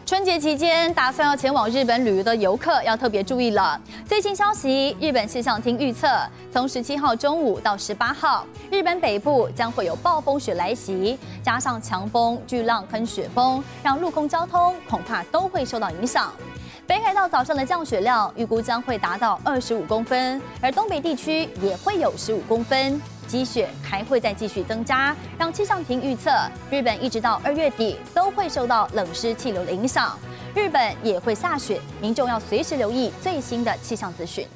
春节期间，打算要前往日本旅游的游客要特别注意了。最新消息，日本气象厅预测，从17号中午到18号，日本北部将会有暴风雪来袭，加上强风、巨浪跟雪崩，让陆空交通恐怕都会受到影响。北海道早上的降雪量预估将会达到25公分，而东北地区也会有15公分。积雪还会再继续增加，让气象厅预测，日本一直到2月底都会受到冷湿气流的影响，日本也会下雪，民众要随时留意最新的气象资讯。